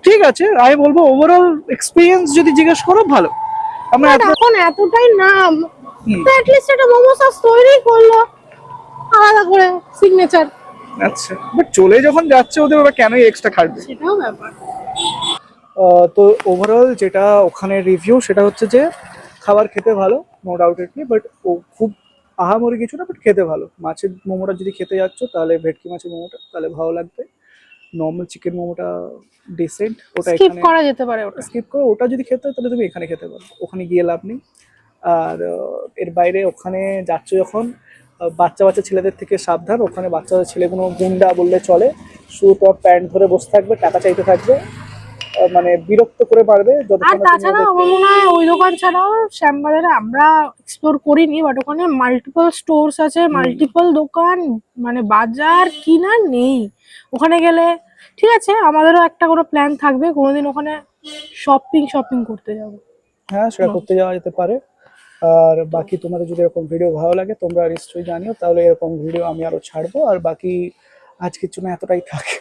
ঠিক আছে, আমি বলবো ওভারঅল এক্সপিরিয়েন্স যদি জিজ্ঞেস করো ভালো। আমরা এখন এতটাই নাম, হুম। তো অ্যাটলিস্ট একটা মোমো সস তৈরি করলো আলাদা করে সিগনেচার। আচ্ছা, বাট চলে যখন যাচ্ছে ওদের, ওরা কেনই এক্সট্রা খাটবে? সেটাও ব্যাপার। তো ওভারঅল যেটা ওখানে রিভিউ সেটা হচ্ছে যে খাবার খেতে ভালো, নো ডাউটেডলি, বাট ও খুব আহামরি কিছু না, বাট খেতে ভালো। মাছের মোমোটা যদি খেতে যাচ্ছ তাহলে ভেটকি মাছের মোমোটা তাহলে ভালো লাগবে। নর্মাল চিকেন মোমোটা ডিসেন্ট, ওটা স্কিপ এখানে করা যেতে পারে ওটা। স্কিপ করো। ওটা যদি খেতে হয় তাহলে তুমি এখানে খেতে পারো, ওখানে গিয়ে লাভ নেই। আর এর বাইরে ওখানে যাচ্ছ যখন বাচ্চা বাচ্চা ছেলেদের থেকে সাবধান। ওখানে বাচ্চা ছেলেগুলো গুন্ডা বললে চলে, শুধু তোমার প্যান্ট ধরে বসে থাকবে, টাকা চাইতে থাকবে, মানে বিরক্ত করে পারবে আর যতক্ষণ না তুমি তাছাড়া ওদেরকে। আমার মনে হয় ওই দোকান ছাড়াও শ্যামবাজারে আমরা এক্সপ্লোর করিনি, বাট ওখানে মাল্টিপল স্টোরস আছে, মাল্টিপল দোকান, মানে বাজার কিনা নেই ওখানে গেলে। ঠিক আছে, আমাদেরও একটা কোনো প্ল্যান থাকবে কোনোদিন ওখানে শপিং শপিং করতে যাবো। হ্যাঁ, সেটা করতে যাওয়া যেতে পারে। আর বাকি তোমাদের যদি এরকম ভিডিও ভালো লাগে তোমরা নিশ্চয়ই জানিও, তাহলে এরকম ভিডিও আমি আরো ছাড়বো। আর বাকি আজকের জন্য এতটাই থাকে।